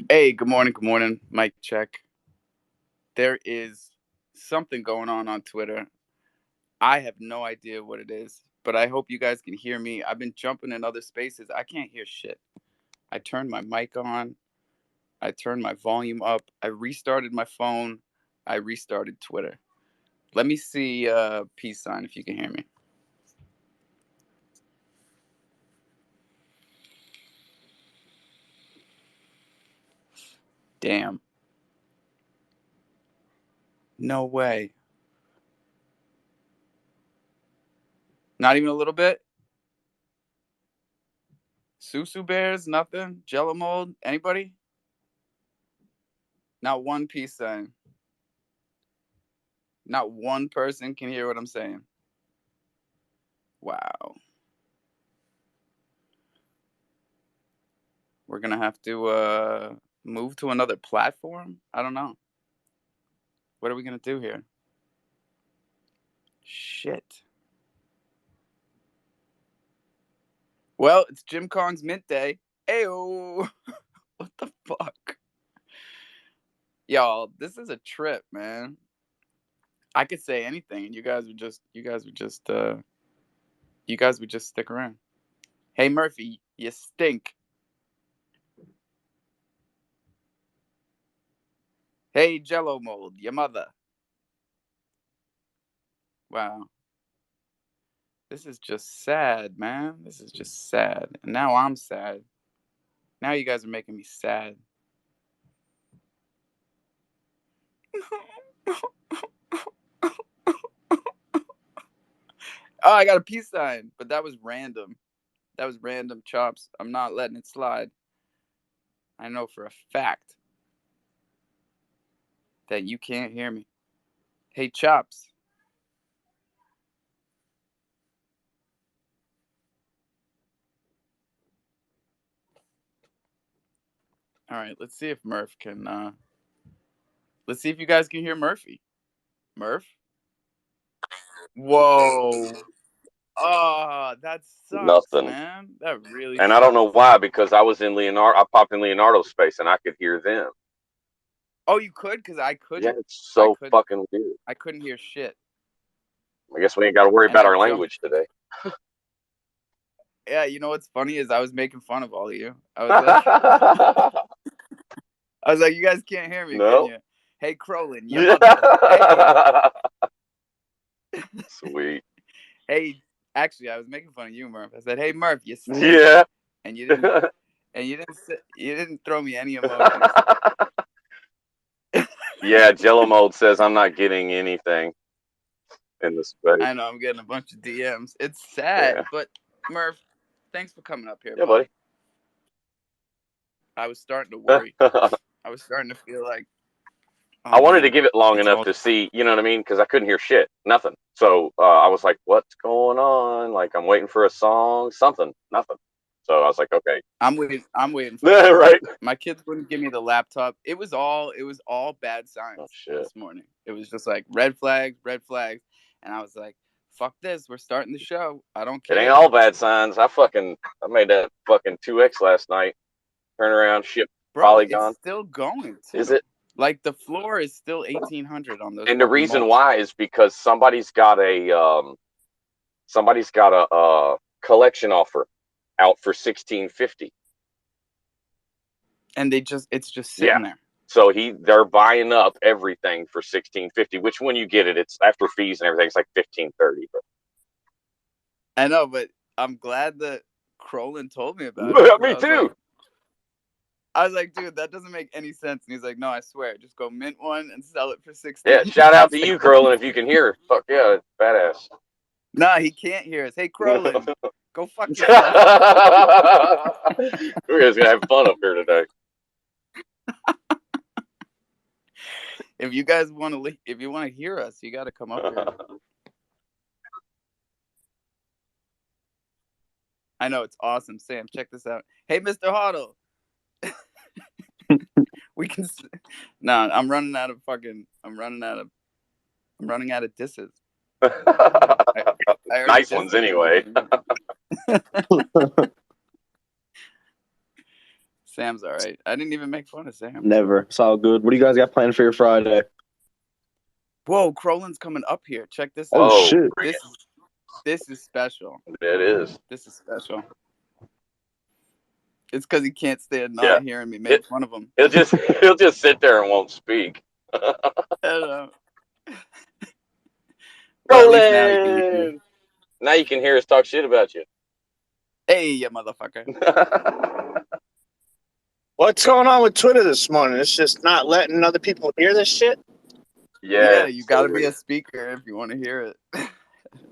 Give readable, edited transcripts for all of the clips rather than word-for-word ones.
Hey, good morning, good morning. Mic check. There is something going on Twitter. I have no idea what it is, but I hope you guys can hear me. I've been jumping in other spaces. I can't hear shit. I turned my mic on. I turned my volume up. I restarted my phone. I restarted Twitter. Let me see peace sign if you can hear me. Damn. No way. Not even a little bit? Susu bears? Nothing? Jello mold? Anybody? Not one peace sign. Not one person can hear what I'm saying. Wow. We're gonna have to move to another platform. I don't know. What are we gonna do here? Shit. Well, it's Jim Kong's Mint Day. Ayo. What the fuck, y'all? This is a trip, man. I could say anything, and you guys would just stick around. Hey Murphy, you stink. Hey Jello mold, your mother. Wow. This is just sad, man. This is just sad. And now I'm sad. Now you guys are making me sad. Oh, I got a peace sign, but that was random. That was random, Chops. I'm not letting it slide. I know for a fact that you can't hear me. Hey, Chops. All right, let's see if Murph can. Let's see if you guys can hear Murphy. Murph? Whoa. Oh, that sucks, Nothing. man. That really And I don't know sucks. why, because I was in Leonardo. I popped in Leonardo's space and I could hear them. Oh, you could? Because I Yeah, couldn't. it's I so couldn't. fucking weird. I couldn't hear shit. I guess we ain't got to worry And about I our jumped. language today. Yeah, you know what's funny is I was making fun of all of you. I was like, you guys can't hear me, can No. you? Hey, Crolin, your mother. Hey, Sweet. hey. Actually, I was making fun of you, Murph. I said, "Hey, Murph, you stink," Yeah. and you didn't throw me any emojis. Yeah, Jello Mold says I'm not getting anything in the space. I know I'm getting a bunch of DMs. It's sad, Yeah. but Murph, thanks for coming up here, Yeah, bud. buddy. I was starting to worry. I was starting to feel like, I oh wanted to man, give it long it's enough all. to see, you know what I mean? Because I couldn't hear shit, nothing. So I was like, "What's going on?" Like I'm waiting for a song, something, nothing. So I was like, "Okay, I'm waiting. I'm waiting for a song. right." My kids wouldn't give me the laptop. It was all bad Oh signs shit! this morning. It was just like red flags, and I was like, "Fuck this! We're starting the show. I don't It ain't care, all bad signs. I made that fucking 2x last night. Turn around, ship bro. It's Polygon. still going Is too. it? Like the floor is still 1,800 on those And the fucking reason mulch, why is because somebody's got a collection offer out for 1650. and it's just Yeah. sitting there. So they're buying up everything for 1650. Which when you get it, it's after fees and everything. It's like 1530. I know, but I'm glad that Crolin told me about it But because me too. I was like, dude, that doesn't make any sense. And he's like, no, I swear, just go mint one and sell it for Yeah. 16. Shout I out was to like, you, Curlin, if you can hear. Fuck yeah, badass. nah, he can't hear us. Hey, Crolin, We're go fuck yourself. just gonna have fun up here today. If you guys want to, if you want to hear us, you got to come up here. I know it's awesome, Sam. Check this out. Hey, Mr. Hoddle, we can. Nah, I'm running out of fucking. I'm running out of disses. I, I already Nice dissed ones everybody. anyway. Sam's all right. I didn't even make fun of Sam. Never. It's all good. What do you guys got planned for your Friday? Whoa, Crolin's coming up here. Check this Oh, out. shit. This is special. It is. This is special. It's because he can't stand Yeah. not hearing me make fun of him. He'll just sit there and won't speak. I don't know. Well, at least now he can hear me. Now you can hear us talk shit about you. Hey, you motherfucker. What's going on with Twitter this morning? It's just not letting other people hear this shit? Yeah, you got to be a speaker if you want to hear it.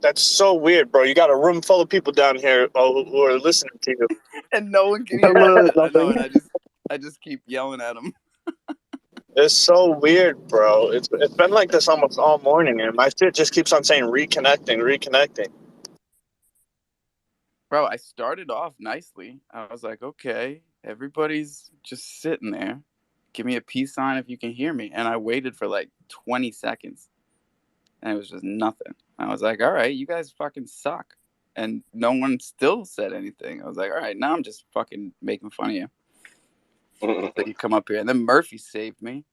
That's so weird, bro. You got a room full of people down here who are listening to you. And no one can hear it. I know, and I just keep yelling at them. It's so weird, bro. It's been like this almost all morning, and my shit just keeps on saying reconnecting. Bro, I started off nicely. I was like, okay, everybody's just sitting there. Give me a peace sign if you can hear me. And I waited for like 20 seconds. And it was just nothing. I was like, all right, you guys fucking suck. And no one still said anything. I was like, all right, now I'm just fucking making fun of you. So you come up here. And then Murphy saved me.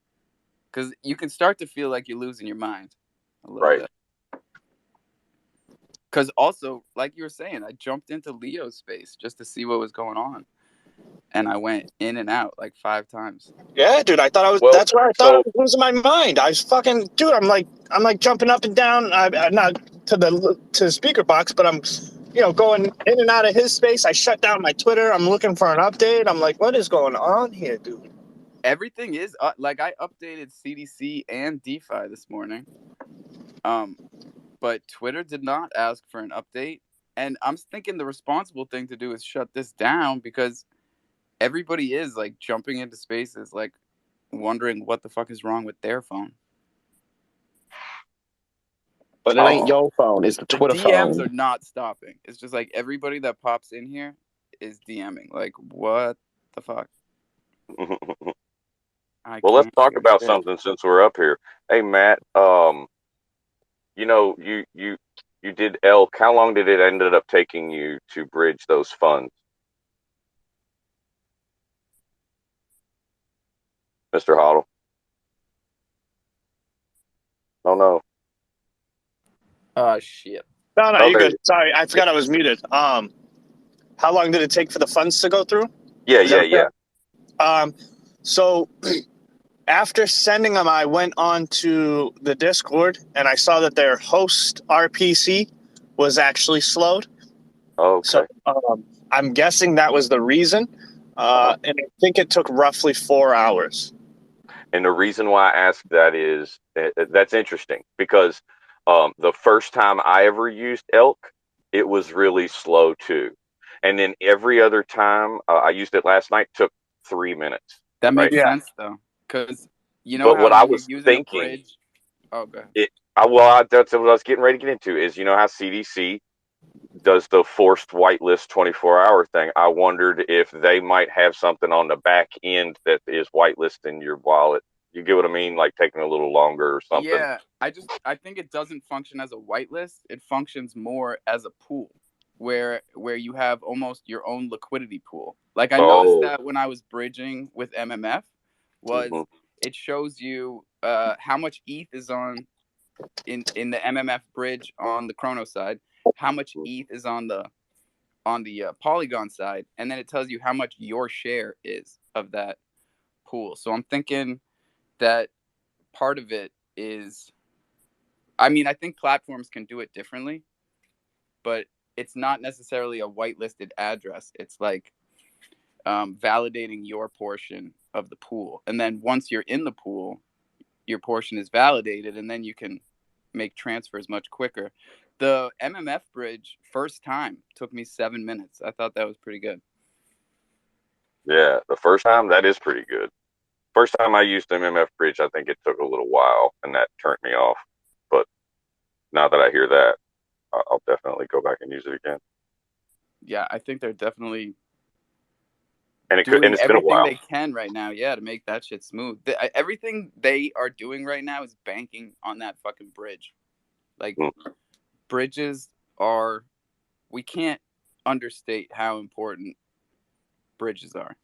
Because you can start to feel like you're losing your mind a little bit. Because also, like you were saying, I jumped into Leo's space just to see what was going on. And I went in and out like 5 times. Yeah, dude, I thought I was. Well, that's where I thought I was losing my mind. I was fucking, dude. I'm like jumping up and down. I'm not to the speaker box, but I'm, going in and out of his space. I shut down my Twitter. I'm looking for an update. I'm like, what is going on here, dude? Everything is like I updated CDC and DeFi this morning. But Twitter did not ask for an update. And I'm thinking the responsible thing to do is shut this down because everybody is like jumping into spaces, like wondering what the fuck is wrong with their phone. But it ain't your phone. It's the Twitter DMs phone. are not stopping. It's just like everybody that pops in here is DMing. Like, what the fuck? Well, let's talk about something since we're up here. Hey, Matt, you did elk. How long did it ended up taking you to bridge those funds? Mr. Hoddle? Oh, no. Oh, shit. No, you're good. Sorry, I forgot I was muted. How long did it take for the funds to go through? Yeah. So after sending them, I went on to the Discord and I saw that their host RPC was actually slowed. Oh, okay. So I'm guessing that was the reason. And I think it took roughly 4 hours. And the reason why I asked that is that's interesting because the first time I ever used elk, it was really slow too. And then every other time I used it last night took 3 minutes. That makes sense though, because but what I was thinking, bridge, oh, go ahead. That's what I was getting ready to get into is how CDC does the forced whitelist 24-hour thing. I wondered if they might have something on the back end that is whitelisting your wallet. You get what I mean? Like taking a little longer or something. Yeah, I think it doesn't function as a whitelist. It functions more as a pool where you have almost your own liquidity pool. Like I noticed that when I was bridging with MMF was it shows you how much ETH is on in the MMF bridge on the Chrono side, how much ETH is on the Polygon side, and then it tells you how much your share is of that pool. So I'm thinking that part of it is, I mean, I think platforms can do it differently, but it's not necessarily a whitelisted address. It's like validating your portion of the pool. And then once you're in the pool, your portion is validated, and then you can make transfers much quicker. The MMF bridge first time took me 7 minutes. I thought that was pretty good. Yeah, the first time, that is pretty good. First time I used MMF bridge, I think it took a little while, and that turned me off. But now that I hear that, I'll definitely go back and use it again. Yeah, I think they're definitely it's doing been a everything while. they can right now, to make that shit smooth. Everything they are doing right now is banking on that fucking bridge. Like, bridges are, we can't understate how important bridges are.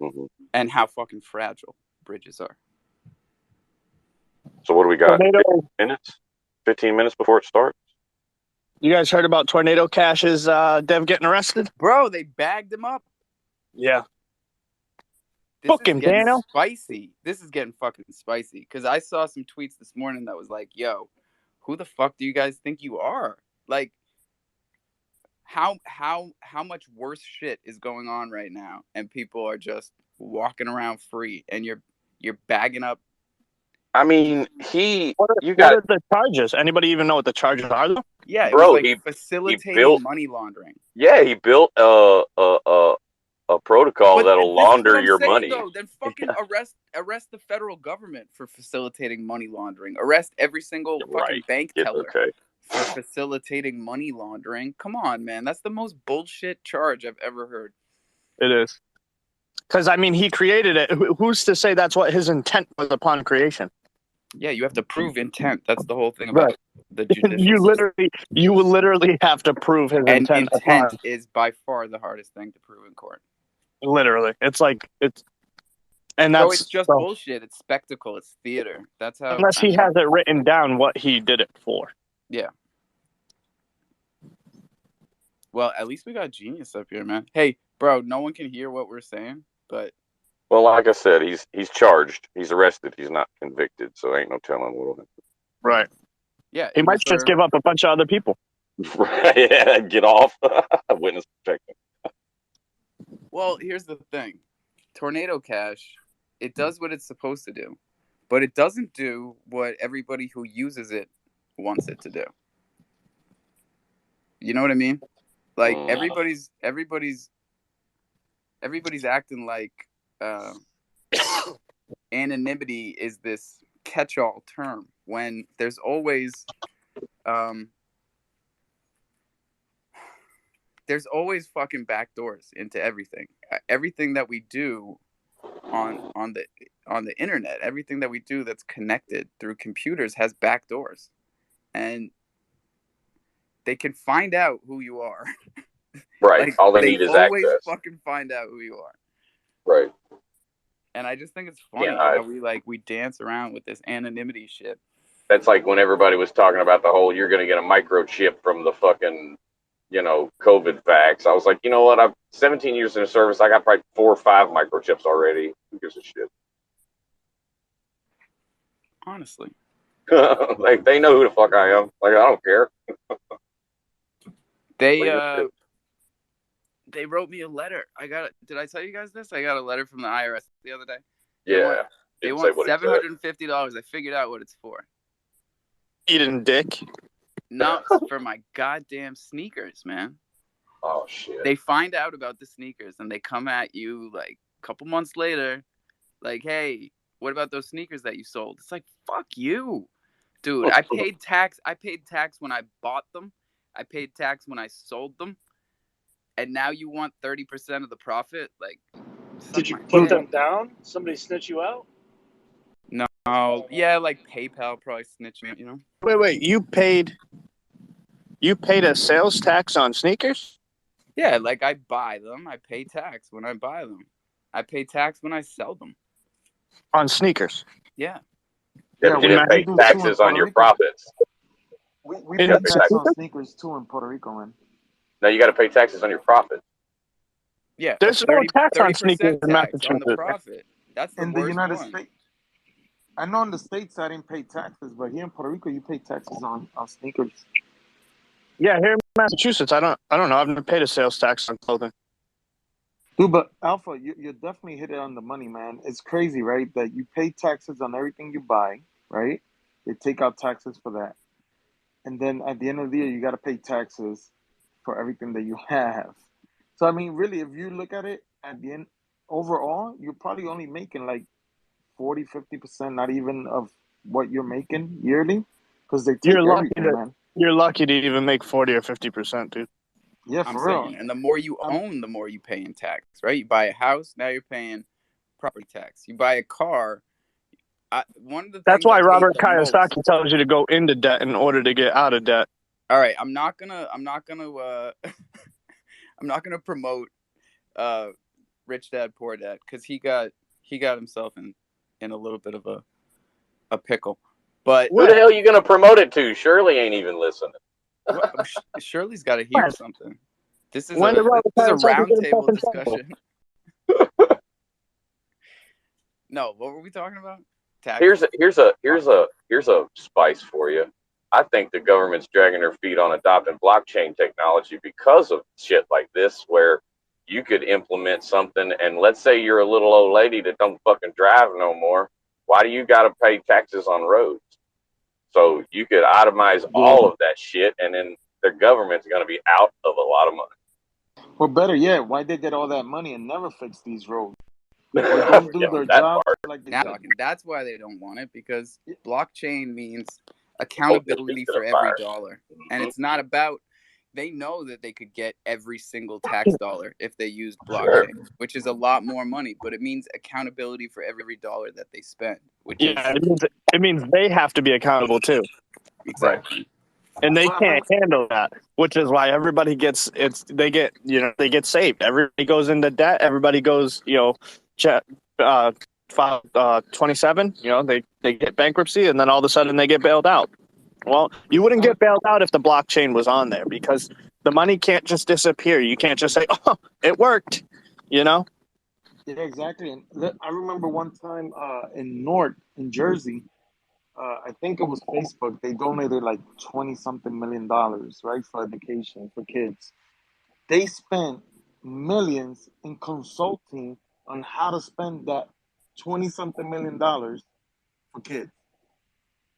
Mm-hmm. and how fucking fragile bridges are. So what do we got? Tornado. 15 minutes before it starts? You guys heard about Tornado Cash's dev getting arrested? Bro, they bagged him up. Yeah. This Book is him, getting Daniel. spicy. This is getting fucking spicy. Because I saw some tweets this morning that was like, yo, who the fuck do you guys think you are? Like, how much worse shit is going on right now, and people are just walking around free, and you're bagging up. I mean, What are the charges? Anybody even know what the charges are, though? Yeah, bro, it was like facilitating built money laundering. Yeah, he built a protocol that'll This is what launder I'm your saying, money. though. Then fucking arrest the federal government for facilitating money laundering. Arrest every single fucking bank teller for facilitating money laundering. Come on, man. That's the most bullshit charge I've ever heard. It is. Because, I mean, he created it. Who's to say that's what his intent was upon creation? Yeah, you have to prove intent. That's the whole thing about the judicial you will literally have to prove his and intent. Intent is by far the hardest thing to prove in court. Literally. And so that's it's just bullshit. It's spectacle. It's theater. That's how. Unless he has it written down what he did it for. Yeah. Well, at least we got genius up here, man. Hey, bro, no one can hear what we're saying, but. Well, like I said, he's charged. He's arrested. He's not convicted, so ain't no telling what'll happen. Right. Yeah. He might just give up a bunch of other people. Right. Yeah. Get off. Witness protection. Well, here's the thing. Tornado Cash, it does what it's supposed to do, but it doesn't do what everybody who uses it wants it to do. You know what I mean? Like everybody's acting like anonymity is this catch-all term when there's always fucking back doors into everything. Everything that we do on the internet, everything that we do that's connected through computers has back doors, and they can find out who you are. Right. Like, all they need is always access. fucking find out who you are. Right. And I just think it's funny how we dance around with this anonymity shit. That's like when everybody was talking about the whole you're going to get a microchip from the fucking, COVID vax. I was like, you know what? I'm 17 years in the service. I got probably 4 or 5 microchips already. Who gives a shit? Honestly. Like, they know who the fuck I am. Like, I don't care. They wrote me a letter. Did I tell you guys this? I got a letter from the IRS the other day. Yeah. They want $750. I figured out what it's for. Eating dick. No, it's for my goddamn sneakers, man. Oh, shit. They find out about the sneakers and they come at you like a couple months later, like, hey, what about those sneakers that you sold? It's like, fuck you. Dude, I paid tax. I paid tax when I bought them. I paid tax when I sold them. And now you want 30% of the profit? Like, did you put them down? Somebody snitch you out? No. Yeah, like PayPal probably snitched me, Wait. You paid a sales tax on sneakers? Yeah, like I buy them. I pay tax when I buy them. I pay tax when I sell them. On sneakers? Yeah. Yeah, but you didn't pay taxes on your profits. We pay tax on sneakers too in Puerto Rico, man. No, you got to pay taxes on your profit. Yeah, there's no tax on sneakers in Massachusetts. On the profit. That's the in worst the United one. States. I know in the States I didn't pay taxes, but here in Puerto Rico you pay taxes on sneakers. Yeah, here in Massachusetts, I don't know. I've never paid a sales tax on clothing. Dude, but Alpha, you definitely hit it on the money, man. It's crazy, right? That you pay taxes on everything you buy, right? They take out taxes for that. And then at the end of the year, you got to pay taxes for everything that you have. So, I mean, really, if you look at it at the end, overall, you're probably only making like 40, 50%, not even of what you're making yearly, because they take everything, man. You're lucky to even make 40 or 50%, dude. Yeah, for real. And the more you own, the more you pay in tax, right? You buy a house, now you're paying property tax. You buy a car. One of the That's why Robert Kiyosaki tells you to go into debt in order to get out of debt. All right, I'm not gonna promote Rich Dad Poor Dad, because he got himself in a little bit of a pickle. But who the hell are you gonna promote it to? Shirley ain't even listening. Shirley's got to hear something. This is When a the roundtable discussion. No, what were we talking about? Taxes. Here's a spice for you. I think the government's dragging their feet on adopting blockchain technology because of shit like this, where you could implement something, and let's say you're a little old lady that don't fucking drive no more. Why do you got to pay taxes on roads? So you could itemize all of that shit, and then the government's going to be out of a lot of money. Or better yet, why they get all that money and never fix these roads? Or don't do their job like they should. That's why they don't want it, because blockchain means accountability for every dollar. And it's not about, they know that they could get every single tax dollar if they used blockchain, which is a lot more money, but it means accountability for every dollar that they spend, which is it means they have to be accountable too. Exactly. And they can't handle that, which is why everybody they get saved. Everybody goes into debt. Everybody goes, file 27. They get bankruptcy, and then all of a sudden they get bailed out. Well, you wouldn't get bailed out if the blockchain was on there, because the money can't just disappear. You can't just say, "Oh, it worked," Yeah, exactly. And I remember one time in Jersey. I think it was Facebook. They donated like $20-something million, right, for education for kids. They spent millions in consulting on how to spend that $20-something million for kids.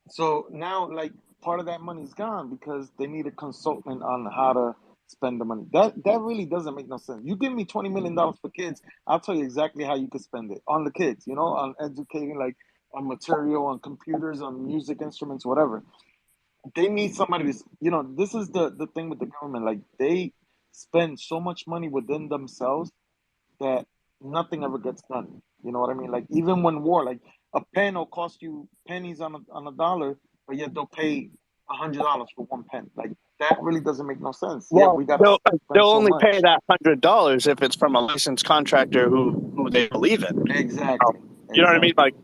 So now, like, part of that money's gone because they need a consultant on how to spend the money. That really doesn't make no sense. You give me $20 million for kids, I'll tell you exactly how you could spend it on the kids. On educating, like on material, on computers, on music instruments, whatever. They need somebody to. This is the thing with the government. Like, they spend so much money within themselves that nothing ever gets done. You know what I mean? Like, even when war, like a pen will cost you pennies on a dollar, but yet they'll pay $100 for one pen. Like, that really doesn't make no sense. Well, we got they'll only pay that $100 if it's from a licensed contractor who they believe in. Exactly. You know what I mean? Like,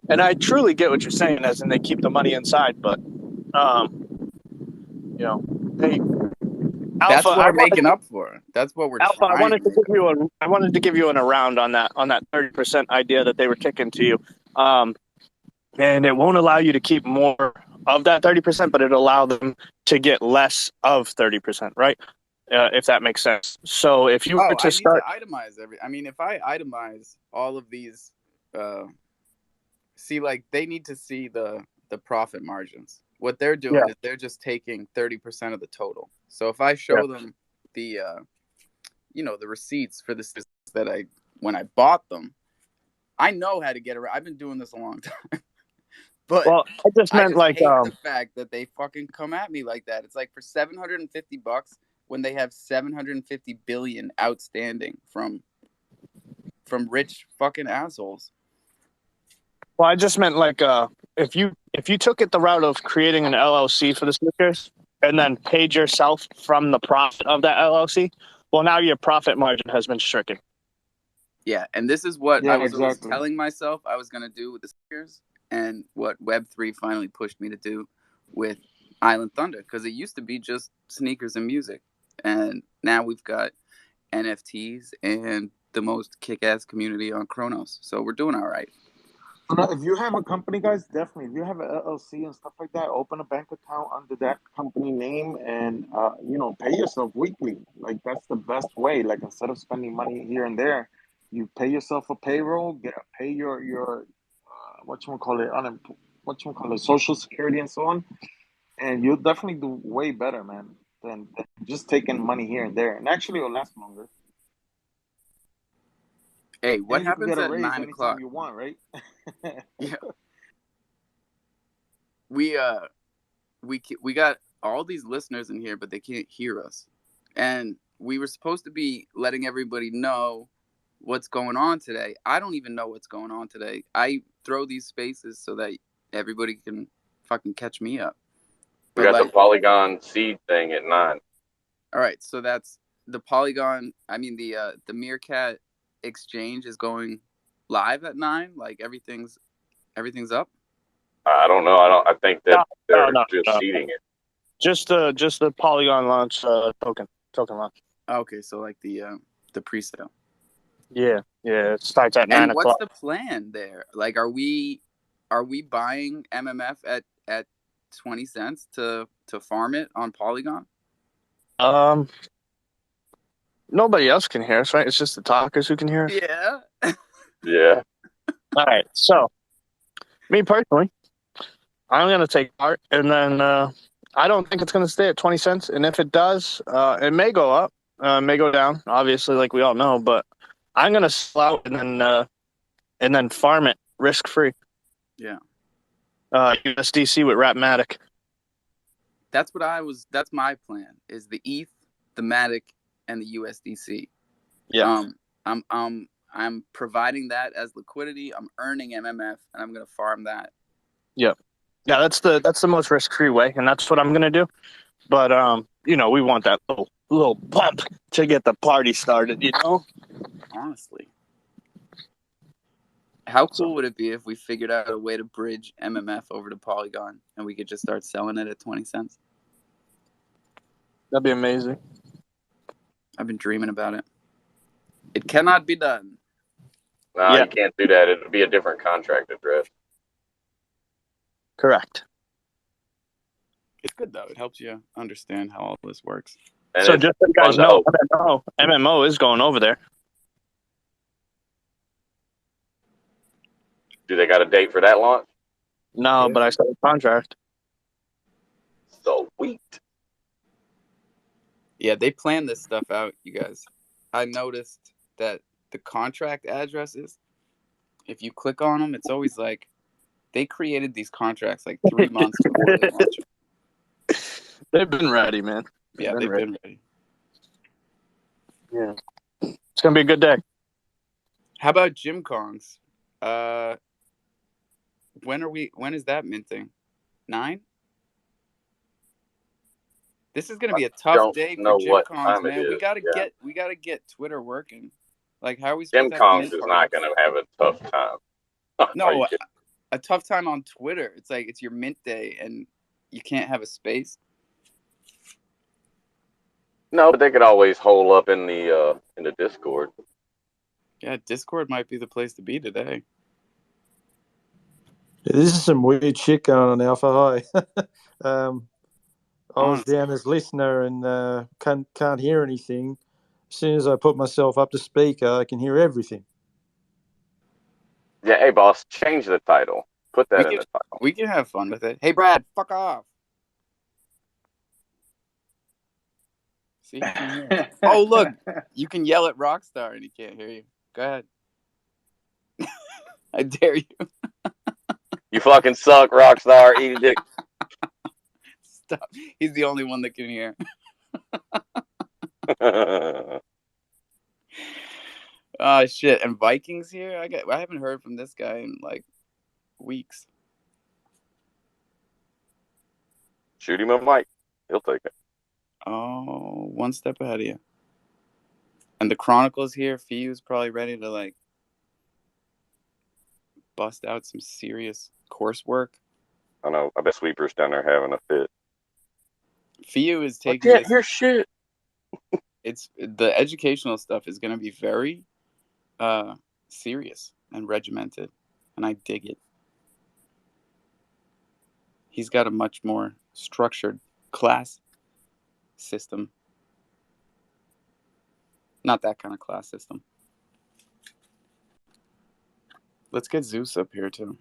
and I truly get what you're saying, as in they keep the money inside, but they. That's Alpha, what we're making up for. That's what we're Alpha, trying I wanted to give you an around on that 30% idea that they were kicking to you. And it won't allow you to keep more of that 30%, but it'll allow them to get less of 30%, right? If that makes sense. So if you were to start, need to itemize if I itemize all of these, they need to see the profit margins. What they're doing is they're just taking 30% of the total. So if I show them the, the receipts for this that when I bought them, I know how to get around. I've been doing this a long time. But I just meant hate the fact that they fucking come at me like that. It's like, for $750 when they have 750 billion outstanding from rich fucking assholes. Well, I just meant if you took it the route of creating an LLC for the sneakers and then paid yourself from the profit of that LLC, well, now your profit margin has been stricken. Yeah, and this is what I was always telling myself I was going to do with the sneakers, and what Web3 finally pushed me to do with Island Thunder, because it used to be just sneakers and music, and now we've got NFTs and the most kick-ass community on Kronos, so we're doing all right. If you have a company, guys, definitely. If you have an LLC and stuff like that, open a bank account under that company name and, pay yourself weekly. Like, that's the best way. Like, instead of spending money here and there, you pay yourself a payroll, pay your Social Security and so on, and you'll definitely do way better, man, than just taking money here and there. And actually, it'll last longer. Hey, what happens at 9 o'clock? You want, right? Yeah. We got all these listeners in here, but they can't hear us. And we were supposed to be letting everybody know what's going on today. I don't even know what's going on today. I throw these spaces so that everybody can fucking catch me up. We got the Polygon seed thing at 9. All right, so that's the Polygon. The Meerkat exchange is going live at 9? Like everything's up? I don't know. I think that they're just seeding it. Just the Polygon launch token launch. Okay, so like the pre-sale. Yeah, it starts at 9 And what's o'clock. the plan there? Like, are we buying MMF at 20 cents to farm it on Polygon? Nobody else can hear us, right? It's just the talkers who can hear us. Yeah. Yeah. All right. So, me personally, I'm gonna take part, and then I don't think it's gonna stay at 20 cents. And if it does, it may go up, may go down. Obviously, like we all know, but I'm gonna sell out and then farm it risk free. Yeah. USDC with Rapmatic. That's my plan. Is the ETH, the Matic, and the USDC. Yeah. I'm providing that as liquidity. I'm earning MMF, and I'm gonna farm that. Yep. Yeah, that's the most risk-free way, and that's what I'm gonna do. But we want that little pump to get the party started, Honestly, how cool would it be if we figured out a way to bridge MMF over to Polygon, and we could just start selling it at 20 cents? That'd be amazing. I've been dreaming about it. It cannot be done. No, you can't do that. It'll be a different contract address. Correct. It's good, though. It helps you understand how all this works. And so just so you guys know, MMO is going over there. Do they got a date for that launch? No, but I signed a contract. Sweet. Yeah, they plan this stuff out, you guys. I noticed that the contract addresses, if you click on them, it's always like they created these contracts like 3 months before they launch them. They've been ready, man. They've been ready. Yeah. It's going to be a good day. How about Gym Kongs? When is that minting? 9? This is gonna be a tough day for Gym Kongs, man. We gotta get Twitter working. Like, how are we supposed Gym Kongs is not gonna have a tough time. No, a tough time on Twitter. It's like it's your mint day and you can't have a space. No, but they could always hole up in the Discord. Yeah, Discord might be the place to be today. Yeah, this is some weird shit going on, Alpha. Hi. I was down as listener and can't hear anything. As soon as I put myself up to speaker, I can hear everything. Yeah, hey boss, change the title. Put that in the title. We can have fun with it. Hey Brad, fuck off. See, oh look, you can yell at Rockstar and he can't hear you. Go ahead. I dare you. You fucking suck, Rockstar. Eat a dick. Stop. He's the only one that can hear. Oh shit! And Vikings here. I haven't heard from this guy in like weeks. Shoot him a mic. He'll take it. Oh, one step ahead of you. And the Chronicles here. Fiu's probably ready to like bust out some serious coursework. I know. I bet Sweeper's down there having a fit. Fiu is taking. I can't hear shit. It's the educational stuff is going to be very serious and regimented, and I dig it. He's got a much more structured class system. Not that kind of class system. Let's get Zeus up here too.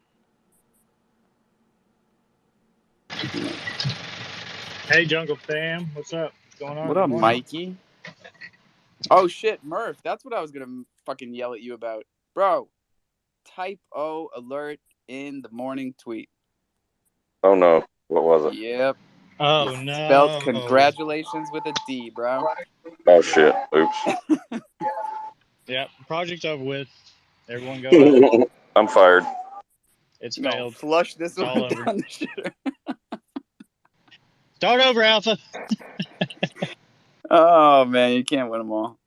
Hey, Jungle Fam. What's up? What's going on? What up, Mikey? Oh, shit, Murph. That's what I was going to fucking yell at you about. Bro, typo alert in the morning tweet. Oh, no. What was it? Yep. Oh, no. Spelled congratulations with a D, bro. Oh, shit. Oops. Yeah, project's over with. Everyone go home. I'm fired. It's failed. Flush this one all down the shitter. Start over, Alpha. Oh, man, you can't win them all.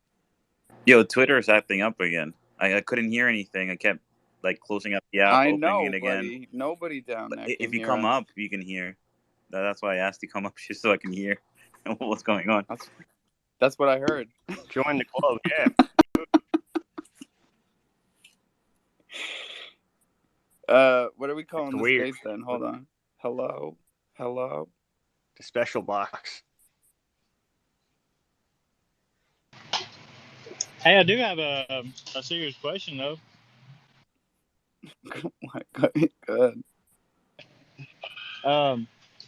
Yo, Twitter is acting up again. I couldn't hear anything. I kept like closing up the app, I opening know, it again. buddy. Nobody down there can If you hear come us. up, you can hear. That's why I asked you to come up just so I can hear what's going on. That's what I heard. Join the club, yeah. What are we calling this space then? Hold on. Hello. The special box. Hey, I do have a serious question though. Oh my God. Good.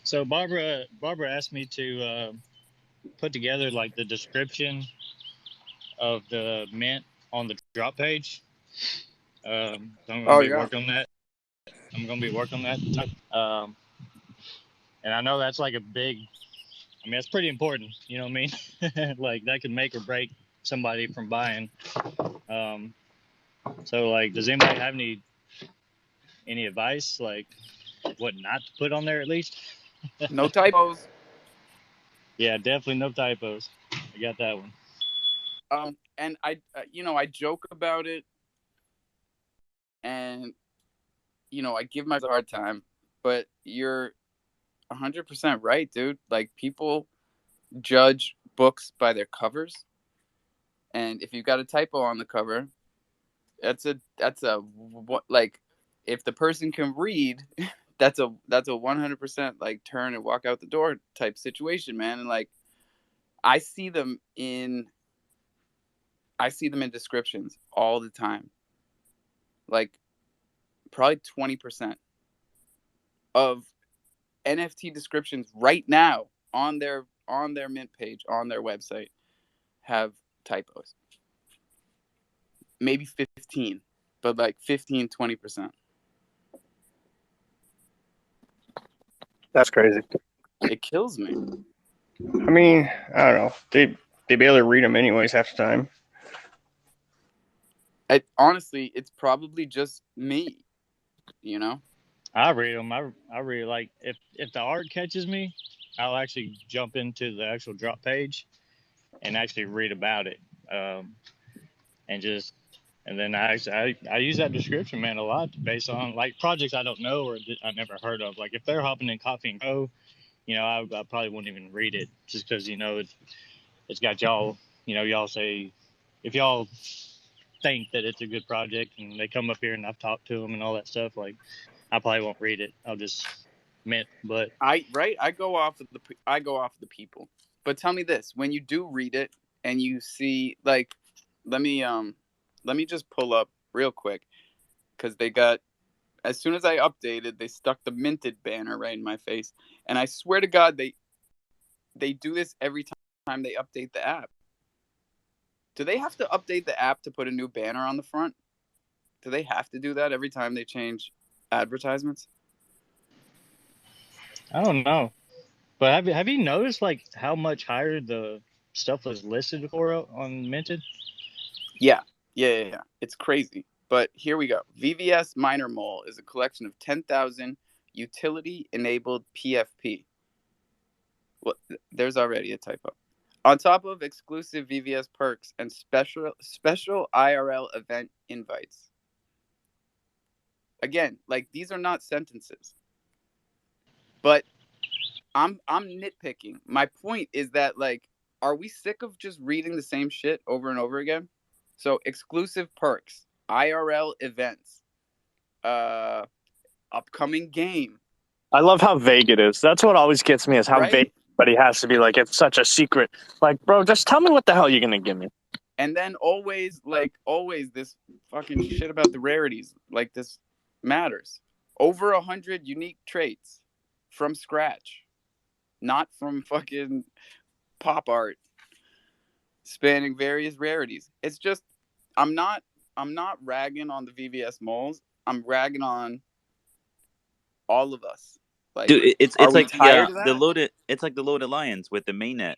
So Barbara asked me to put together like the description of the mint on the drop page. I'm gonna be working on that. And I know that's like a big. I mean, that's pretty important. You know what I mean? Like that could make or break somebody from buying. So like, does anybody have any advice, like what not to put on there at least? No typos. Yeah, definitely no typos. I got that one. And I joke about it, and I give myself a hard time, but you're 100% right, dude. Like, people judge books by their covers, and if you've got a typo on the cover, that's a like, if the person can read, that's a 100% like turn and walk out the door type situation, man. And like, I see them in descriptions all the time. Like, probably 20% of NFT descriptions right now on their mint page, on their website, have typos. Maybe 15, but like 15-20%. That's crazy. It kills me. I mean, I don't know. They barely read them anyways half the time. Honestly, it's probably just me. I read them. I read, like, if the art catches me, I'll actually jump into the actual drop page and actually read about it. And then I use that description, man, a lot based on like projects I don't know or I never heard of. Like if they're hopping in Coffee and Cro, I probably wouldn't even read it just because it's got y'all. Y'all say if y'all think that it's a good project and they come up here and I've talked to them and all that stuff, like I probably won't read it. I'll just mint. But I go off of the people. But tell me this: when you do read it and you see, like, let me just pull up real quick, because they got, as soon as I updated, they stuck the minted banner right in my face, and I swear to God, they do this every time they update the app. Do they have to update the app to put a new banner on the front? Do they have to do that every time they change advertisements? I don't know. But have you noticed like how much higher the stuff was listed for on Minted? Yeah. It's crazy. But here we go. VVS Minor Mole is a collection of 10,000 utility-enabled PFP. Well, there's already a typo. On top of exclusive VVS perks and special IRL event invites. Again, like, these are not sentences. But I'm nitpicking. My point is that, like, are we sick of just reading the same shit over and over again? So, exclusive perks, IRL events, upcoming game. I love how vague it is. That's what always gets me, is how vague everybody has to be. Like, it's such a secret. Like, bro, just tell me what the hell you're gonna give me. And then always this fucking shit about the rarities. Like, this matters. Over 100 unique traits from scratch, not from fucking pop art, spanning various rarities. It's just, I'm not ragging on the VVS moles. I'm ragging on all of us. Like, dude, it's like the loaded. It's like the loaded lions with the mainnet.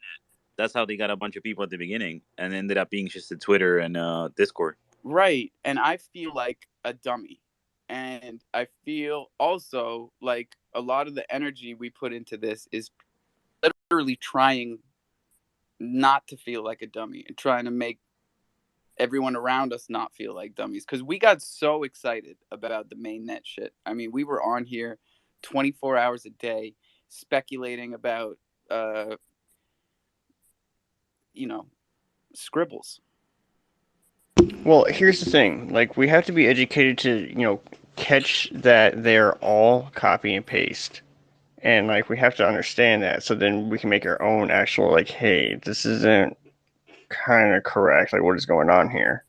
That's how they got a bunch of people at the beginning, and ended up being just a Twitter and Discord. Right, and I feel like a dummy, and I feel also like a lot of the energy we put into this is literally trying not to feel like a dummy and trying to make everyone around us not feel like dummies, because we got so excited about the mainnet shit. I mean, we were on here 24 hours a day speculating about scribbles. Well, here's the thing. Like, we have to be educated to, catch that they're all copy and paste. And, like, we have to understand that. So then we can make our own actual, like, hey, this isn't kind of correct. Like, what is going on here?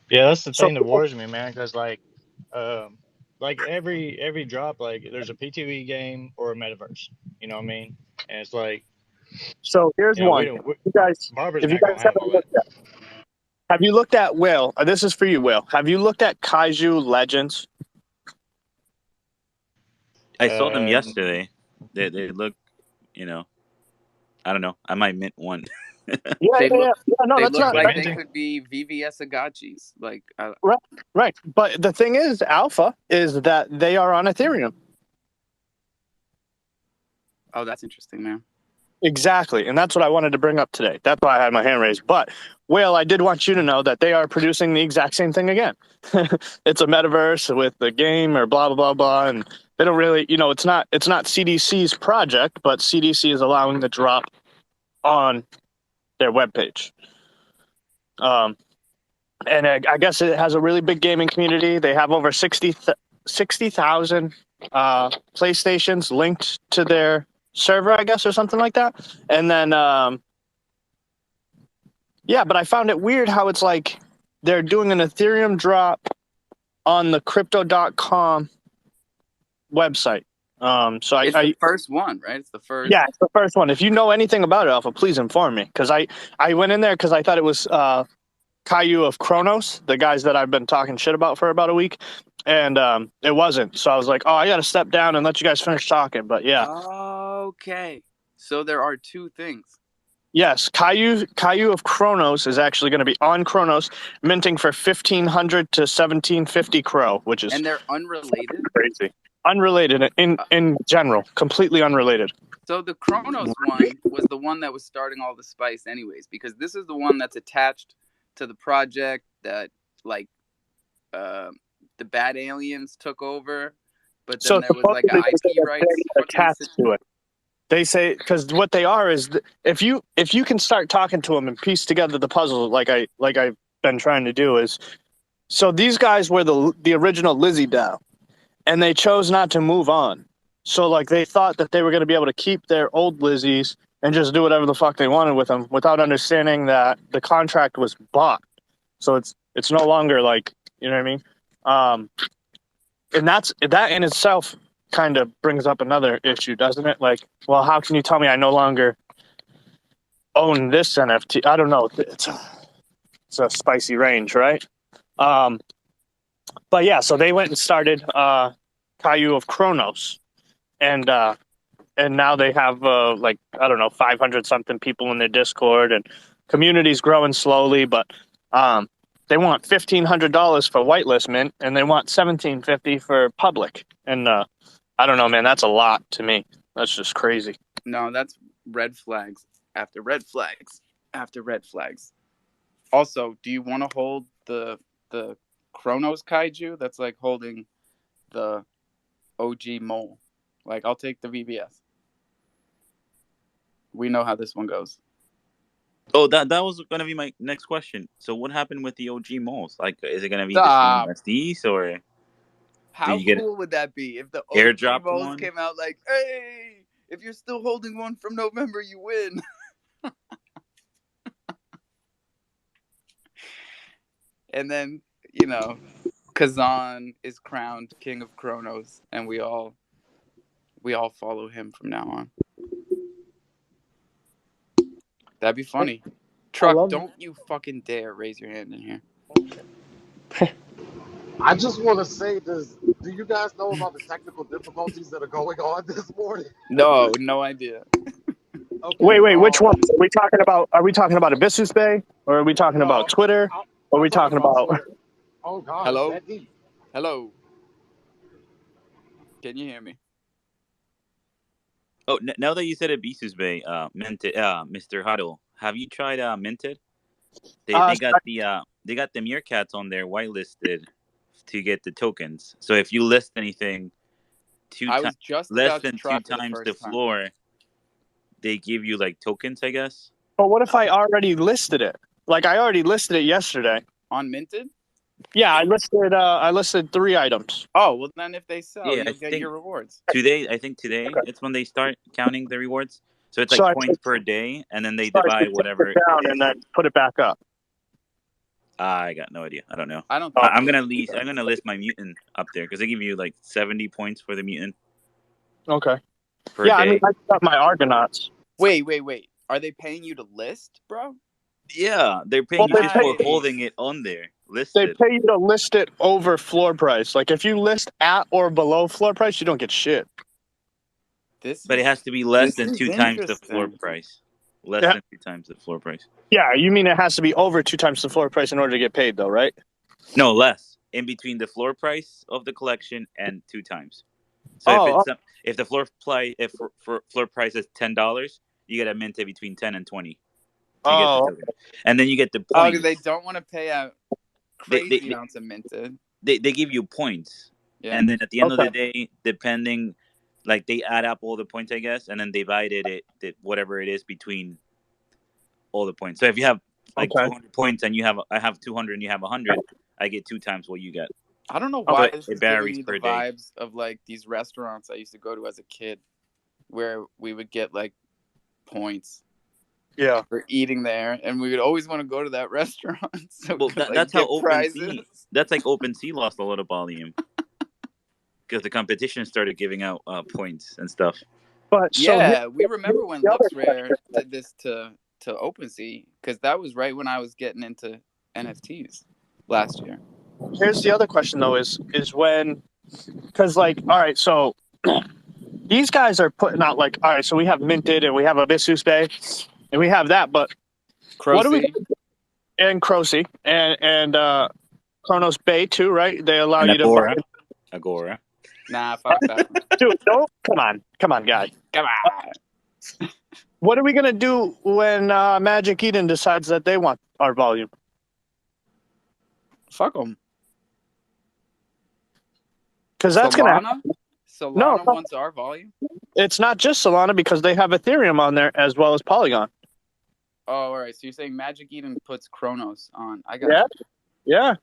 Yeah, that's the So thing that worries me, man. Because every drop, like there's a PTV game or a metaverse. You know what I mean? And it's like, so here's one. Barber's If you not gonna guys haven't handle it. looked at, have you looked at Will? This is for you, Will. Have you looked at Kaiju Legends? I saw them yesterday. They look, I don't know. I might mint one. They look that's not like they could be VVS Agachis. Like, right. But the thing is, Alpha is that they are on Ethereum. oh, that's interesting, man. Exactly, and that's what I wanted to bring up today. That's why I had my hand raised. But, Will, I did want you to know that they are producing the exact same thing again. It's a metaverse with the game or blah, blah, blah, blah. And they don't really, it's not CDC's project, but CDC is allowing the drop on their webpage. And I guess it has a really big gaming community. They have over 60,000 PlayStations linked to their server, I guess, or something like that. And then, but I found it weird how it's like they're doing an Ethereum drop on the crypto.com website. So it's the first one, right? It's the first. Yeah, it's the first one. If you know anything about it, Alpha, please inform me. Because I went in there because I thought it was Caillou of Kronos, the guys that I've been talking shit about for about a week. And it wasn't. So I was like, I got to step down and let you guys finish talking. But yeah. Okay. So there are two things. Yes. Caillou of Kronos is actually going to be on Kronos, minting for 1,500 to 1,750 Cro, which is. And they're unrelated? Crazy. Unrelated in general. Completely unrelated. So the Kronos one was the one that was starting all the spice anyways, because this is the one that's attached to the project that, like, the bad aliens took over, but then there was like an IP rights attached to it. They say because what they are is if you can start talking to them and piece together the puzzle like I've been trying to do is, so these guys were the original Lizzie DAO, and they chose not to move on. So like they thought that they were going to be able to keep their old Lizzies and just do whatever the fuck they wanted with them without understanding that the contract was bought. So it's no longer like, you know what I mean? And that in itself kind of brings up another issue, doesn't it? Like, well, how can you tell me I no longer own this NFT? I don't know. It's a spicy range, right? But yeah, so they went and started Caillou of Kronos, and now they have 500 something people in their Discord, and community's growing slowly, but they want $1,500 for whitelist mint, and they want $1,750 for public. And I don't know, man. That's a lot to me. That's just crazy. No, that's red flags after red flags after red flags. Also, do you want to hold the Kronos Kaiju? That's like holding the OG mole. Like, I'll take the VBS. We know how this one goes. Oh, that was gonna be my next question. So, what happened with the OG moles? Like, is it gonna be the same SDs, or how cool would that be if the airdrop moles one came out like, hey, if you're still holding one from November, you win. And then, Kazan is crowned king of Kronos, and we all follow him from now on. That'd be funny. Truck, don't you fucking dare raise your hand in here. I just want to say this. Do you guys know about the technical difficulties that are going on this morning? No idea. Okay, wait, which one? Are we talking about Abyssus Bay, or are we talking about Twitter? Or are we talking about Twitter. Oh God. Hello. Can you hear me? Oh, now that you said Abyssus Bay, minted, Mr. Huddle, have you tried minted? They got the meerkats on there whitelisted to get the tokens. So if you list anything I was just less about to than try two for the times the first time. floor, they give you like tokens, I guess. But what if I already listed it? Like I already listed it yesterday. On Minted? Yeah, I listed 3 items. Oh, well then if they sell, Yeah, you'll I get think your rewards. today it's when they start counting the rewards. So it's like So I points per day, and then they So I should divide take whatever it down it and is. then put it back up. I got no idea. I don't know. I don't Oh. think I'm gonna list my mutant up there because they give you like 70 points for the mutant Okay. per Yeah, day. I mean, I got my Argonauts. Wait. Are they paying you to list, bro? Yeah, they're paying Well, you just for holding it on there They listed. pay you to list it over floor price. Like if you list at or below floor price, you don't get shit. But it has to be less this than is 2 times the floor interesting. price. Less Yeah. than 2 times the floor price. Yeah, you mean it has to be over 2 times the floor price in order to get paid, though, right? No, less. In between the floor price of the collection and 2 times. So if the floor price is $10, you get a mint between 10 and 20 to get the token. And then you get the Oh, points. because they don't want to pay out crazy amounts of minted. They give you points. Yeah. And then at the end of the day, depending, like they add up all the points, I guess, and then divided it whatever it is between all the points. So if you have like 200 points and I have 200 and you have 100, I get 2 times what you get. I don't know why this it is giving varies me per the day. vibes of like these restaurants I used to go to as a kid, where we would get like points. Yeah. For eating there, and we would always want to go to that restaurant. So that's how OpenSea. That's like OpenSea lost a lot of volume because the competition started giving out points and stuff. But we remember when LuxRare did this to OpenSea, because that was right when I was getting into NFTs last year. Here's the other question though: is when, because like, all right, so these guys are putting out like, all right, so we have Minted and we have Abyssus Bay, and we have that, but what do we? And Crocy and Chronos Bay too, right? They allow you to Agora. Nah, fuck that. Dude, no, come on, guys, come on. What are we gonna do when Magic Eden decides that they want our volume? Fuck them. Because that's gonna happen. Solana wants our volume. It's not just Solana because they have Ethereum on there as well as Polygon. Oh, all right. So you're saying Magic Eden puts Chronos on? I got you. Yeah.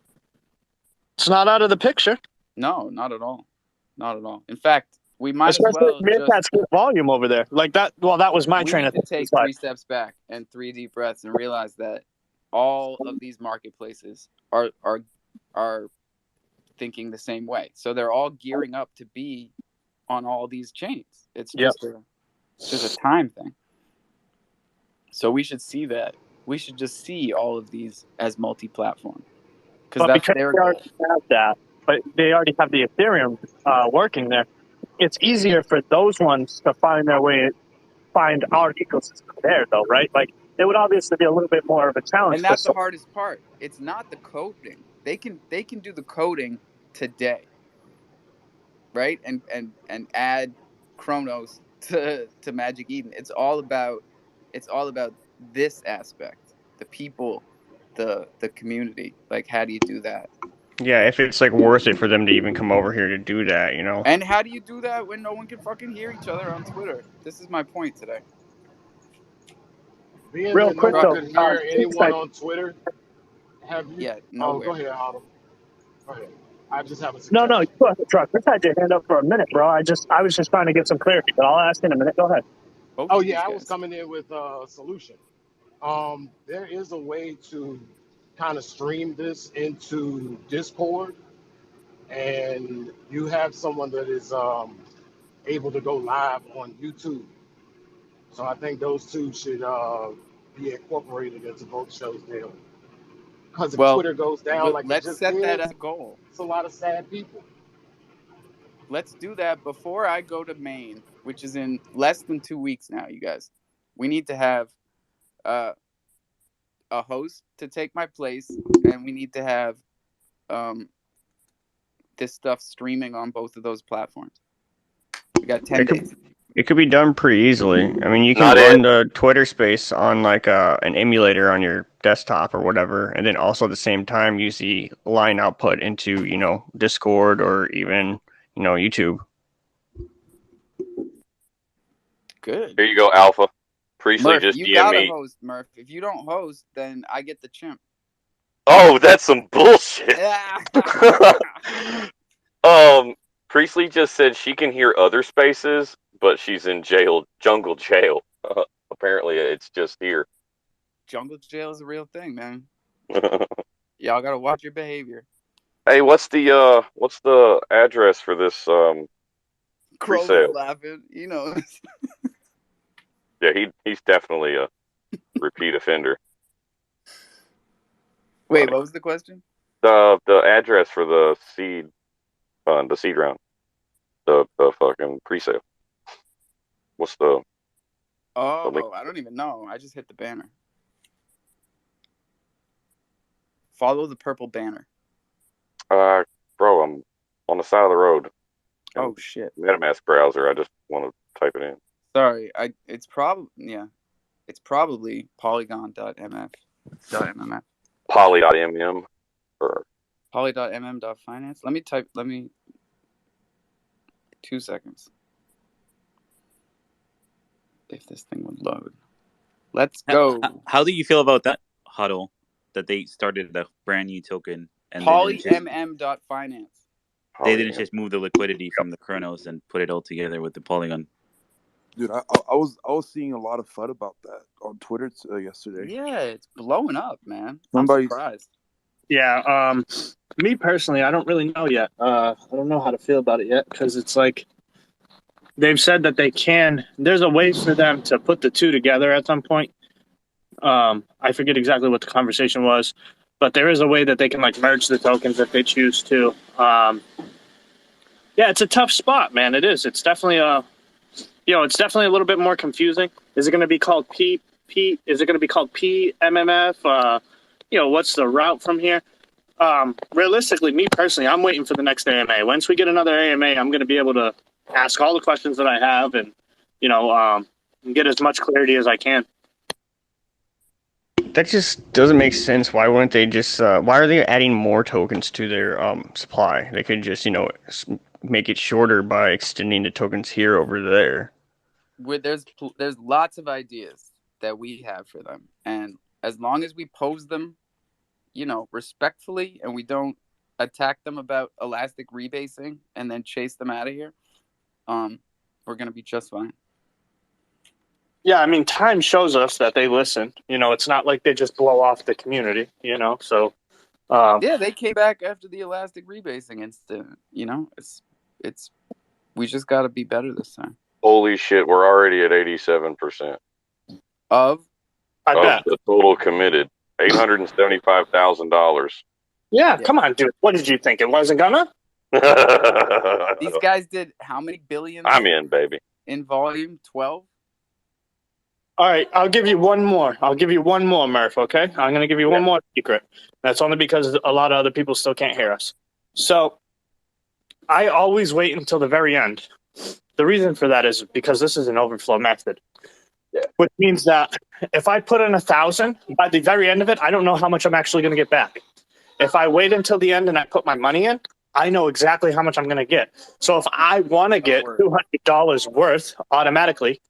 It's not out of the picture. No, not at all. Not at all. In fact, we might as well just get volume over there like that. Well, that was my train of thought. Take 3 steps back and 3 deep breaths and realize that all of these marketplaces are thinking the same way. So they're all gearing up to be on all these chains. It's just a time thing. So we should see that. We should just see all of these as multi-platform, because they already have that. But they already have the Ethereum working there. It's easier for those ones to find their way, find our ecosystem there, though, right? Like it would obviously be a little bit more of a challenge. And that's the hardest part. It's not the coding. They can do the coding today, right? And add Chronos to Magic Eden. It's all about this aspect, the people, the community. Like, how do you do that? Yeah, if it's like worth it for them to even come over here to do that, you know. And how do you do that when no one can fucking hear each other on Twitter? This is my point today. Being Real that quick, no one can hear anyone on Twitter, have you? Yeah, nowhere. Go ahead, Autumn. Go ahead. I just have a suggestion. No, you go ahead, Truck. Let's had your hand up for a minute, bro. I was just trying to get some clarity, but I'll ask in a minute. Go ahead. Oh yeah, I was coming in with a solution. There is a way to kind of stream this into Discord, and you have someone that is able to go live on YouTube. So I think those two should be incorporated into both shows daily. Because if Twitter goes down like it just let's set that as a goal. It's a lot of sad people. Let's do that before I go to Maine, which is in less than 2 weeks now, you guys. We need to have a host to take my place, and we need to have this stuff streaming on both of those platforms. We got 10 days. It could be done pretty easily. I mean, you can Not run it. the Twitter space on like an emulator on your desktop or whatever, and then also at the same time use the line output into, Discord or even, YouTube. Good. Here you go, Alpha. Priestley Murph, just you DM gotta me. host, Murph. If you don't host, then I get the chimp. Oh, that's some bullshit. Priestley just said she can hear other spaces, but she's in jungle jail. Apparently, it's just here. Jungle jail is a real thing, man. Y'all gotta watch your behavior. Hey, what's the address for this Crow's presale? laughing, Yeah, he's definitely a repeat offender. Wait, what was the question? The address for the seed fund, the seed round, the fucking presale. What's the link? Oh, I don't even know. I just hit the banner. Follow the purple banner. Bro, I'm on the side of the road. Oh shit. MetaMask browser. I just want to type it in. Sorry, it's probably polygon.mf. Poly.mm or poly.mm.finance. Let me 2 seconds. If this thing would load. Let's go. How do you feel about that huddle that they started a brand new token and polymm.finance. They didn't just move the liquidity from the Chronos and put it all together with the Polygon. Dude, I was seeing a lot of FUD about that on Twitter yesterday. Yeah, it's blowing up, man. I'm surprised. Yeah, me personally, I don't really know yet. I don't know how to feel about it yet because it's like they've said that there's a way for them to put the two together at some point. I forget exactly what the conversation was, but there is a way that they can like merge the tokens if they choose to. Yeah, it's a tough spot, man. It is. It's definitely it's definitely a little bit more confusing. Is it going to be called P? Is it going to be called PMMF? What's the route from here? Realistically, me personally, I'm waiting for the next AMA. Once we get another AMA, I'm going to be able to ask all the questions that I have and, get as much clarity as I can. That just doesn't make sense. Why wouldn't they just? Why are they adding more tokens to their supply? They could just make it shorter by extending the tokens here over there. There's lots of ideas that we have for them, and as long as we pose them, respectfully, and we don't attack them about elastic rebasing and then chase them out of here, we're gonna be just fine. Yeah, I mean, time shows us that they listen. It's not like they just blow off the community. So. Yeah, they came back after the elastic rebasing incident. It's we just got to be better this time. Holy shit, we're already at 87% of the total committed, $875,000. Yeah, come on, dude. What did you think? It wasn't gonna? These guys did how many billions? I'm in, baby. In volume, 12. All right, I'll give you one more. Murph, okay? I'm going to give you one more secret. That's only because a lot of other people still can't hear us. So I always wait until the very end. The reason for that is because this is an overflow method, which means that if I put in 1,000, by the very end of it, I don't know how much I'm actually going to get back. If I wait until the end and I put my money in, I know exactly how much I'm going to get. So if I want to get $200 worth automatically,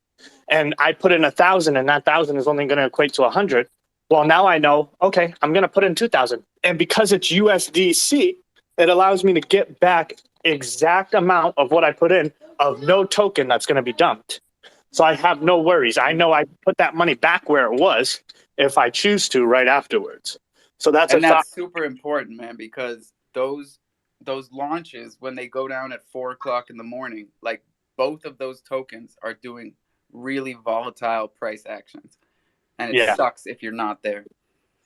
and I put in 1,000, and that 1,000 is only going to equate to 100. Well, now I know, okay, I'm going to put in 2,000. And because it's USDC, it allows me to get back exact amount of what I put in of no token that's going to be dumped. So I have no worries. I know I put that money back where it was if I choose to right afterwards. So that's super important, man, because those launches, when they go down at 4:00 in the morning, like both of those tokens are doing really volatile price actions, and it sucks if you're not there.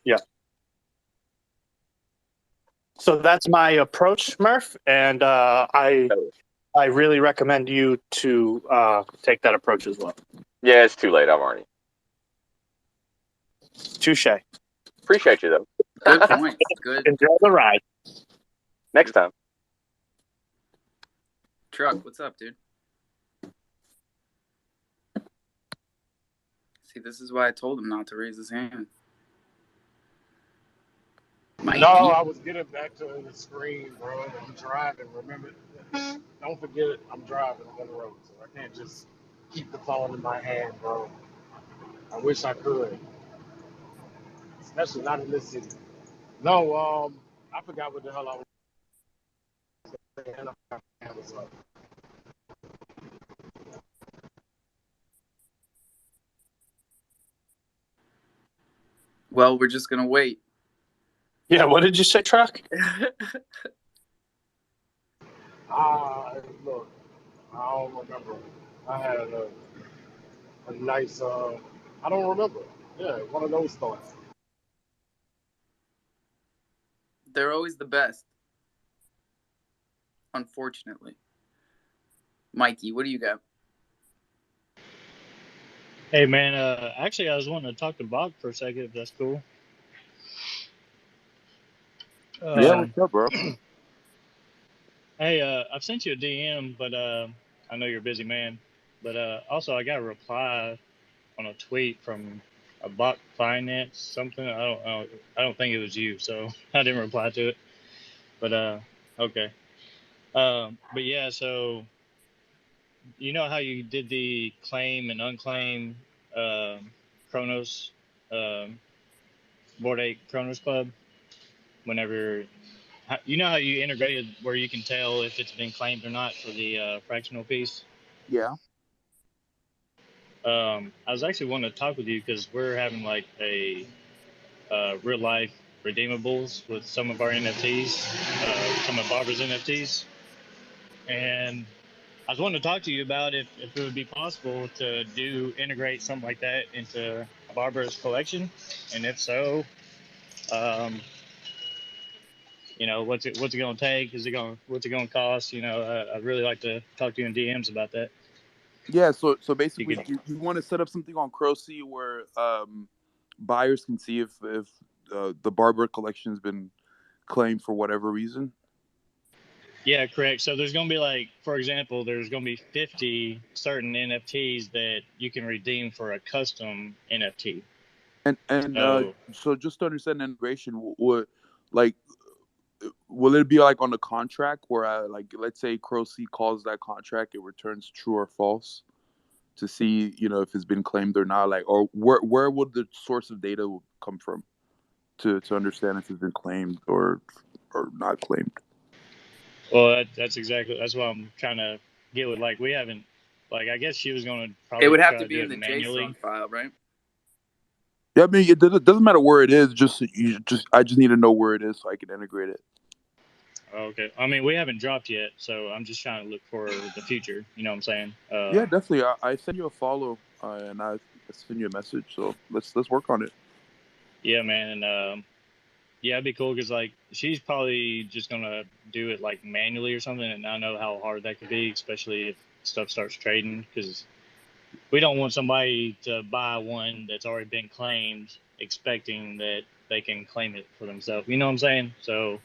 Yeah. So that's my approach, Murph, and I really recommend you to take that approach as well. Yeah, it's too late. I'm already. Touche. Appreciate you though. Good point. Good. Enjoy the ride. Next time. Truck, what's up, dude? See, this is why I told him not to raise his hand. Mikey. No, I was getting back to the screen, bro. I'm driving. Remember, don't forget, I'm driving. I'm on the road, so I can't just keep the phone in my hand, bro. I wish I could, especially not in this city. No, I forgot what the hell I was saying. Was up. Well, we're just gonna wait. Yeah, what did you say, Truck? Look, I don't remember. I had a nice, I don't remember. Yeah, one of those thoughts. They're always the best. Unfortunately. Mikey, what do you got? Hey, man, actually, I was wanting to talk to Bob for a second, if that's cool. Yeah, what's up, bro? Hey, I've sent you a DM, but I know you're a busy man. But also, I got a reply on a tweet from a Bot Finance something. I don't think it was you, so I didn't reply to it. But okay. But yeah, so you know how you did the claim and unclaim Chronos, Board 8 Chronos Club? Whenever you know how you integrated where you can tell if it's been claimed or not for the fractional piece. Yeah. I was actually wanting to talk with you because we're having like a real life redeemables with some of our NFTs, some of Barbara's NFTs, and I was wanting to talk to you about if it would be possible to integrate something like that into Barbara's collection, and if so, you know, what's it going to take? What's it going to cost? You know, I'd really like to talk to you in DMs about that. Yeah, so basically, you want to set up something on Crossy where buyers can see if the Barber collection has been claimed for whatever reason. Yeah, correct. So there's going to be like, for example, there's going to be 50 certain NFTs that you can redeem for a custom NFT. And so just to understand the integration, will it be like on the contract where let's say Crossy calls that contract, it returns true or false to see, you know, if it's been claimed or not, like, or where would the source of data come from to understand if it's been claimed or not claimed? Well, that's what I'm trying to get with. Like, we haven't, like, I guess she was going to probably it would have try to be do in it the manually. JSON file, right? Yeah, I mean, it doesn't matter where it is. I just need to know where it is so I can integrate it. Okay. I mean, we haven't dropped yet, so I'm just trying to look for the future. You know what I'm saying? Yeah, definitely. I send you a follow and I send you a message. So let's work on it. Yeah, man. And yeah, it'd be cool because like she's probably just gonna do it like manually or something, and I know how hard that could be, especially if stuff starts trading. Because we don't want somebody to buy one that's already been claimed, expecting that they can claim it for themselves. You know what I'm saying? So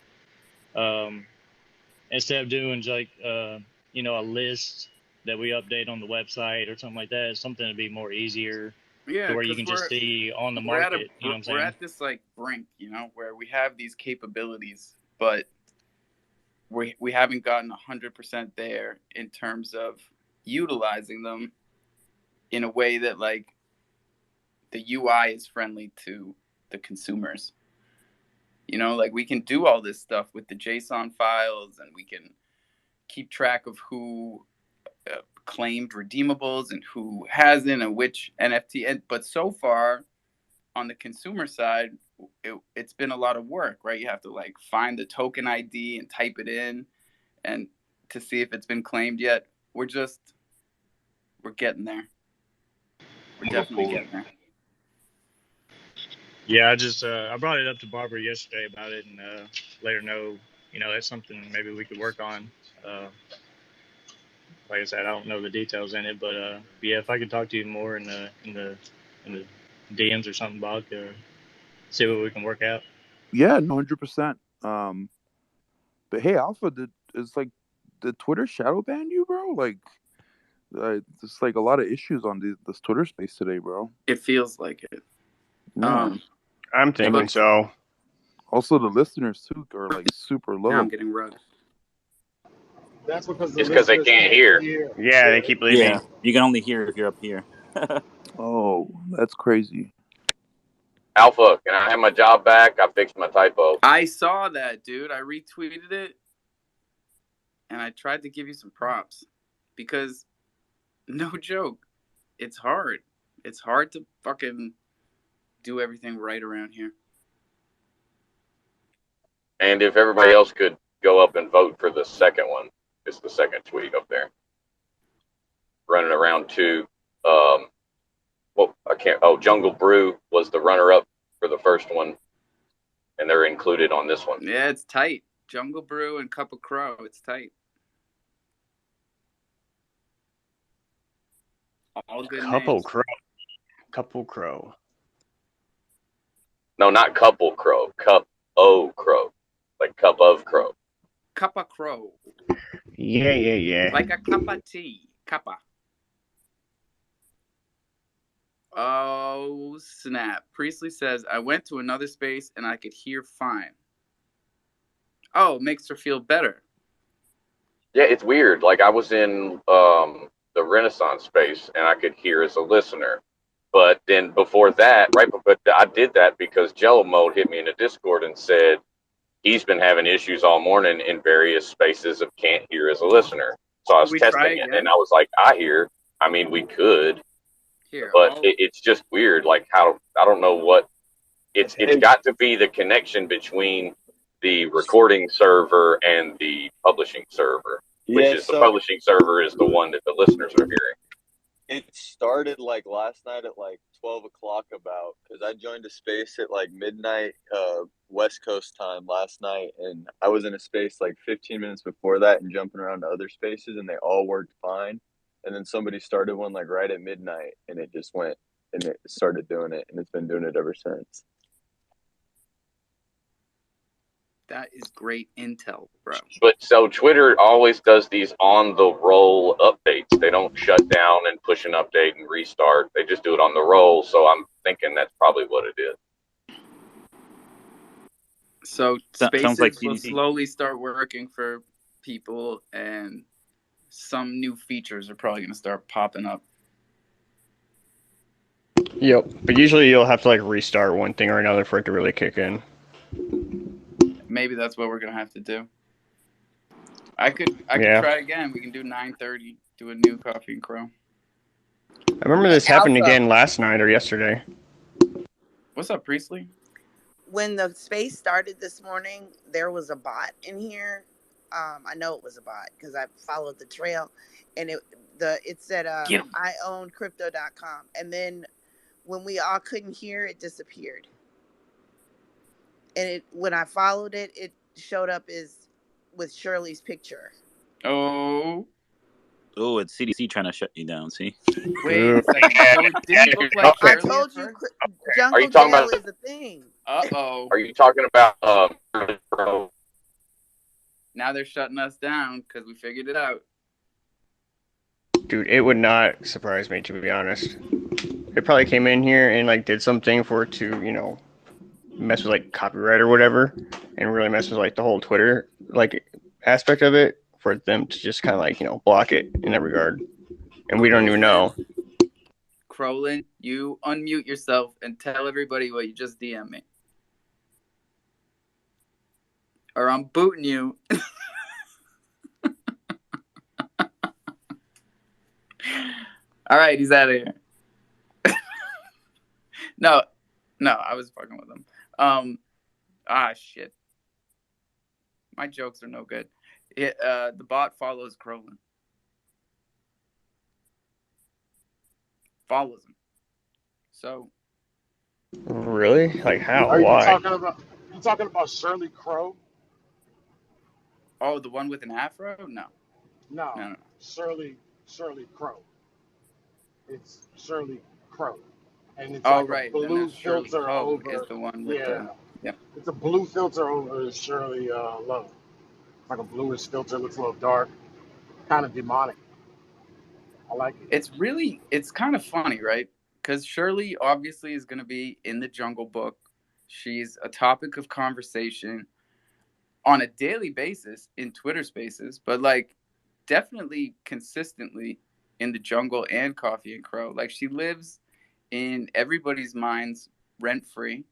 instead of doing like you know, a list that we update on the website or something like that, something to be more easier. Yeah, to where you can just see on the market. You know what I'm saying? We're at this like brink, you know, where we have these capabilities, but we haven't gotten 100% there in terms of utilizing them in a way that like the UI is friendly to the consumers. You know, like we can do all this stuff with the JSON files, and we can keep track of who claimed redeemables and who hasn't, and which NFT. But so far, on the consumer side, it's been a lot of work, right? You have to like find the token ID and type it in, and to see if it's been claimed yet. We're getting there. We're definitely getting there. Yeah, I brought it up to Barbara yesterday about it, and let her know, you know, that's something maybe we could work on. Like I said, I don't know the details in it, but yeah, if I could talk to you more in the DMs or something, Bob, see what we can work out. Yeah, 100%. But hey, Alpha, did Twitter shadow ban you, bro? Like, There's like a lot of issues on this Twitter space today, bro. It feels like it. Yeah. I'm thinking so. Also, the listeners too are like super low. Now I'm getting rugged. That's because it's because they can't hear. Yeah, they keep leaving. Yeah, you can only hear if you're up here. Oh, that's crazy. Alpha, can I have my job back? I fixed my typo. I saw that, dude. I retweeted it, and I tried to give you some props because, no joke, it's hard. It's hard to fucking do everything right around here. And if everybody else could go up and vote for the second one, it's the second tweet up there. Running around to, Jungle Brew was the runner-up for the first one, and they're included on this one. Yeah, it's tight. Jungle Brew and Cup of Crow, it's tight. All good names. Couple Crow. No, not Couple Crow. Cup O Crow. Like Cup of Crow. Cup of Crow. Yeah. Like a cup of tea. Cuppa. Oh, snap. Priestley says, I went to another space and I could hear fine. Oh, it makes her feel better. Yeah, it's weird. Like, I was in the Renaissance space and I could hear as a listener. But then before that, I did that because Jello Mode hit me in the Discord and said he's been having issues all morning in various spaces of can't hear as a listener. So I was testing it and I was like, we could. Here, but it's just weird, like how I don't know what it's got to be the connection between the recording server and the publishing server, the publishing server is the one that the listeners are hearing. It started like last night at like 12 o'clock because I joined a space at like midnight West Coast time last night, and I was in a space like 15 minutes before that and jumping around to other spaces, and they all worked fine. And then somebody started one like right at midnight, and it just went, and it started doing it, and it's been doing it ever since. That is great intel, bro. But so Twitter always does these on the roll updates. They don't shut down and push an update and restart. They just do it on the roll. So I'm thinking that's probably what it is. So spaces like will slowly start working for people, and some new features are probably going to start popping up. Yep, but usually you'll have to like restart one thing or another for it to really kick in. Maybe that's what we're going to have to do. I could try again. We can do 9:30, do a new Coffee and Cro. I remember this happened again last night or yesterday. What's up, Priestley? When the space started this morning, there was a bot in here. I know it was a bot because I followed the trail, and it said I own crypto.com, and then when we all couldn't hear, it disappeared. And when I followed it, it showed up with Shirley's picture. Oh, it's CDC trying to shut you down. See? Wait a second. So it didn't look like I told you, Jungle Jail is a thing. Are you talking about Now they're shutting us down because we figured it out. Dude, it would not surprise me, to be honest. It probably came in here and like did something for it to, mess with like copyright or whatever, and really mess with like the whole Twitter like aspect of it, for them to just kind of like block it in that regard, and we don't even know. Crolin, you unmute yourself and tell everybody what you just DM me, or I'm booting you. All right, he's out of here. No, I was fucking with him. Shit. My jokes are no good. The bot follows Crolin. Follows him. So. Really? Like how? Are you Why? talking about Shirley Crow? Oh, the one with an afro? No. Shirley Crow. It's Shirley Crow. And it's right. A blue filter over. Is the one with It's a blue filter over Shirley Love. Like a bluish filter, looks a little dark, kind of demonic. I like it. It's kind of funny, right? Because Shirley obviously is going to be in the Jungle Book. She's a topic of conversation on a daily basis in Twitter Spaces, but like definitely consistently in the Jungle and Coffee and Cro. Like she lives in everybody's minds rent free.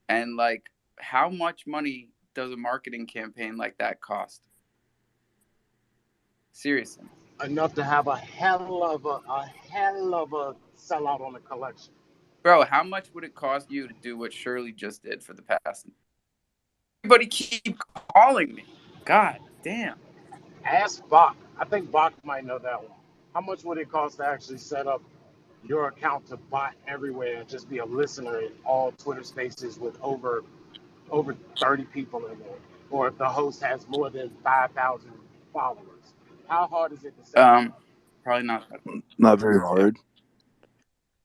And like, how much money does a marketing campaign like that cost? Seriously. Enough to have a hell of a sellout on the collection. Bro, how much would it cost you to do what Shirley just did for the past? Everybody keep calling me. God damn. Ask Bach. I think Bach might know that one. How much would it cost to actually set up your account to bot everywhere and just be a listener in all Twitter spaces with over 30 people in there? Or if the host has more than 5,000 followers. How hard is it to set that up? Probably not. Not very hard.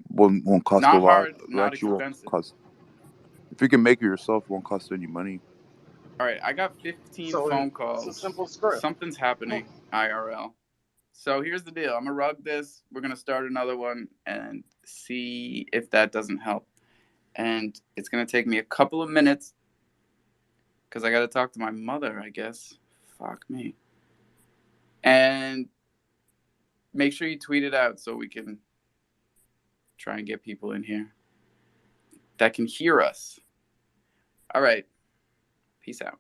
Won't cost Not a lot. hard, not expensive. Cost. If you can make it yourself, it won't cost any money. All right, I got 15 So phone it's calls. a simple script. Something's happening IRL. So here's the deal. I'm gonna rug this. We're gonna start another one and see if that doesn't help. And it's gonna take me a couple of minutes because I gotta talk to my mother, I guess. Fuck me. And make sure you tweet it out so we can try and get people in here that can hear us. All right. Peace out.